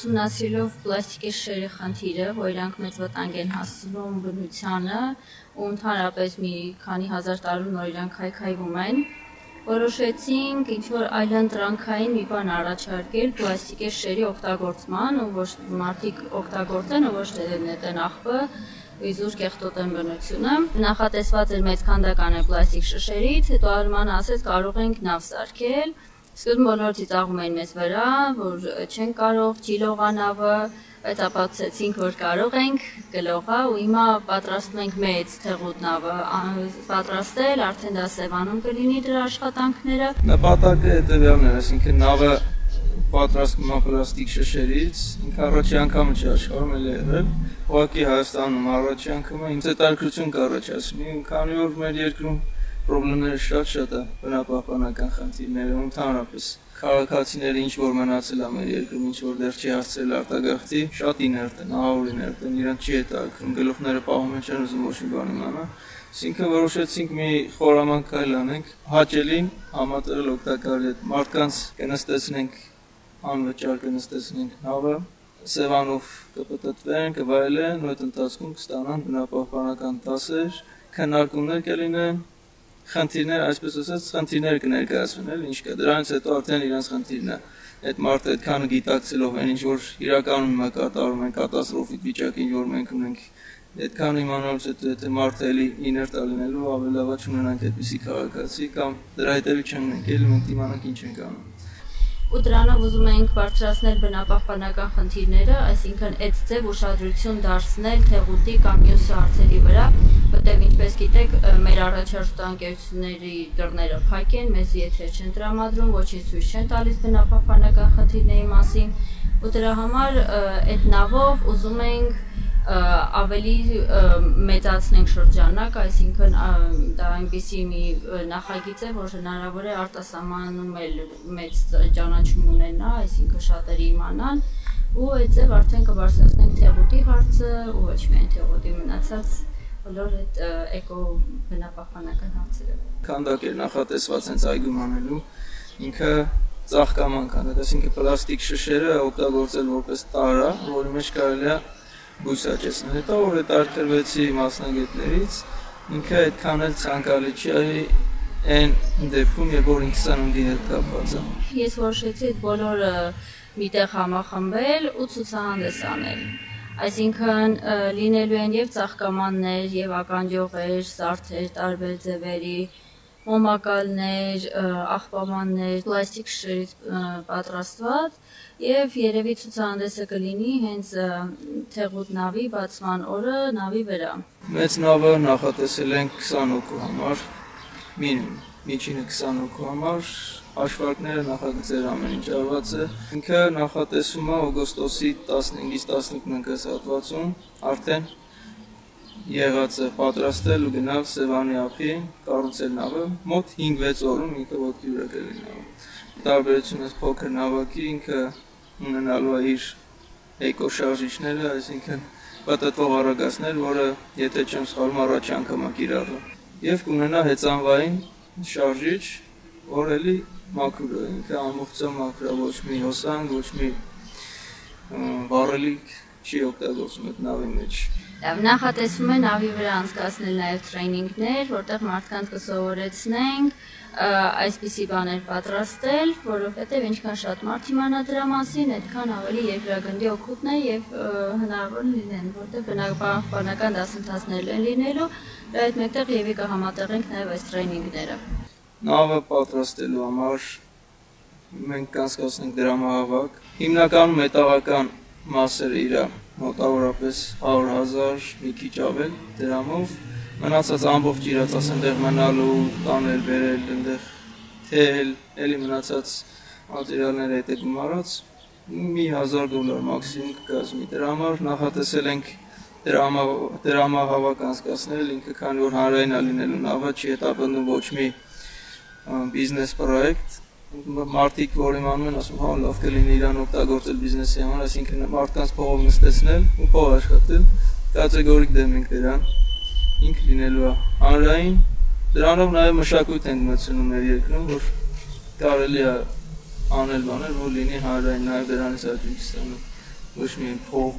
ուսումնասիրելով պլաստիկի շշերի խնդիրը, որ իրանք մեծ վտանգ են հասցնում բնությանը ու ընդհանրապես մի քանի հազար տարում նոր իրանք քայքայվում են, որոշեցինք ինչ-որ այլընտրանքային մի բան առաջարկել պլաստիկի շշերի օգտագործման ու ոչ մարդիկ օգտագործեն ու ոչ թե նետեն աղբը իզուր կեղտոտեն բնությունը։ Նախատեսված էր մեծ քանդական է պլաստիկ շշերից, հետո Արմանը ասեց կարող ենք նավ սարքել։ Սկզբում բոլորը ծիծաղում էին մեզ վրա, որ չեն կարող, չի լողանավը, բայց ապացուցեցինք, որ կարող ենք, գլողա ու հիմա պատրաստում ենք մեծ թեղուտ նավը պատրաստել, արդեն դա Սևանում կլինի դրա աշխատանքները։ Նպատակը հետևյալն էր, այսինքն նավը պատրաստվում է պլաստիկ շշերից, ինքը առաջի անգամը չի աշխարհում էլ եղել, ուղղակի Հայաստանում առաջի անգամը ինձ հետաքրքրություն կառաջացնի, քանի որ մեր երկրում պրոբլեմները շատ է, բնապահպանական խնդիրները, ընդհանրապես քաղաքացիները ինչ որ մնացել է մեր երկրում, ինչ որ դեռ չի հասցրել արտագաղթի, շատ իներտ են, ահավոր իներտ են, իրանք չի հետաքրքրում, գլուխները պահում են, չեն ուզում ոչ մի բան իմանալ։ Այսինքն որոշեցինք մի խորամանկ քայլ անենք, հաճելին համատեղել օգտակարի հետ, մարդկանց կնստեցնենք, անվճար կնստեցնենք նավը, Սևանով կպտտվեն, կվայելեն, ու այդ ընթացքում կստանան բնապահպանական դասեր, քննարկումներ կլինեն, խնդիրներ, այսպես ասած, խնդիրներ կներկայացվեն, ինչ կա, դրանից հետո արդեն իրենց խնդիրն է։ Այդ մարդը այդքան գիտակցելով են, ինչ որ իրականում հիմա կատարում են կատաստրոֆիկ վիճակի, ինչ որ մենք ունենք, այդքան իմանալուց հետո եթե մարդը էլի իներտ է լինելու, ավելի լավ է չունենանք այդպիսի քաղաքացի կամ դրա հետևի չընկնենք, էլի մենք իմանանք ինչ ենք անում։ Ու դրանով ուզում ենք բարձրացնել բնապահպանական խնդիրները, այսինքն այդ ձև ուշադրություն դարձնել թեղուտի կամ մյուս հարցերի վրա, որտեղ ինչպես գիտեք, մեր առաջարկությունների դռները փակ են, մեզ եթեր չեն տրամադրում, ոչինչ ցույց չեն տալիս բնապահպանական խնդիրների մասին, ու դրա համար այդ նավով ուզում ենք ավելի մեծացնենք շրջանակ, այսինքն դա այնպիսի մի նախագիծ է, որ հնարավոր է արտասահմանում էլ մեծ ճանաչում ունենա, այսինքն շատերը իմանան, ու այդ ձև արդեն կբարձրացնենք թեղուտի հարցը, ու ոչ միայն թեղուտի մնացած բոլոր այդ էկո բնապահպանական հարցերը։ Քանդակ էր նախատեսված հենց այգում անելու, ինքը ծաղկաման քանդակ, այսինքն պլաստիկ շշերը օգտագործել որպես տարա, որի մեջ կարելի է բույսաճեցնել, հետո որ հետաքրքրվեցի մասնագետներից, ինքը այդքան էլ ցանկալի չի այն դեպքում, երբ որ 28-ի հետ կապված է։ Ես որոշեցի այդ բոլորը միտեղ համախմբել ու ցուցահանդես անել։ Այսինքն լինելու են եւ ծաղկամաններ, եւ ականջողեր, սարդեր, տարբեր ձևերի, մոմակալներ, աղբամաններ, պլաստիկ շշերից պատրաստված եւ երևի ցուցահանդեսը կլինի հենց թեղուտ նավի բացման օրը նավի վրա։ Մեծ նավը նախատեսել ենք 20 հոգու համար, մինիմում, միջինը 20 հոգու համար, հաշվարկները նախագծեր ամեն ինչ արված է։ Ինքը նախատեսում է օգոստոսի 15-ից 18 հատվածում արդեն եղած է պատրաստել ու գնալ Սևանի ափի, կառուցել նավը, մոտ 5-6 օրում ինքը ոտքի վրա կլինի նավը։ Տարբերությունը փոքր նավակի ինքը ունենալու է իր էկոշարժիչները, այսինքն պատտվող առագաստներ, որը եթե չեմ սխալվում առաջի անգամ է կիրառվում։ Եվ կունենա հեծանվային շարժիչ, որ էլի մաքուր է, ինքը ամբողջությամբ մաքուր է, ոչ մի հոսանք, ոչ մի վառելիք չի օգտագործում այդ նավի մեջ։ Նախատեսվում է նավի վրա անցկացնել նաև տրեյնինգներ, որտեղ մարդկանց կսովորեցնենք այսպիսի բաներ պատրաստել, որովհետև ինչքան շատ մարդ իմանա դրա մասին, այդքան ավելի երկրագնդի օգուտն է եւ հնարավոր լինեն, որտեղ բնապահպանական դասընթացներ են լինելու, այդ մեկտեղ եւի կհամատեղենք նաև այս տրեյնինգները։ Նավը պատրաստելու համար մենք կանցկացնենք դրամահավաք, հիմնականում մետաղական մասերը իր մոտավորապես 100,000 մի քիչ ավել դրամով, մնացած ամբողջ իրաց ասենք մնալու, տանել, բերել, այնտեղ թել, էլի մնացած մատերիալները հետ է գումարած, մի $1000 մաքսիմում կկազմի։ Դրա համար նախատեսել ենք դրամահավաք անցկացնել, ինքը քանի որ հանրային է լինելու նավը, չի հետապնդում ոչ մի բիզնես պրոյեկտ, մարդիկ, որ իմանում են, ասում, հա, լավ կլինի իրան օգտագործել բիզնեսի համար, այսինքն մարդկանց փողով նստեցնել ու փող աշխատել, կատեգորիկ դեմ ենք դրան, ինքը լինելու է հանրային, դրանով նաև մշակույթ ենք մտցնում մեր երկրում, որ կարելի է անել բաներ, որ լինի հանրային, նաև դրանից հաճույք ստանում։ Ոչ միայն փող։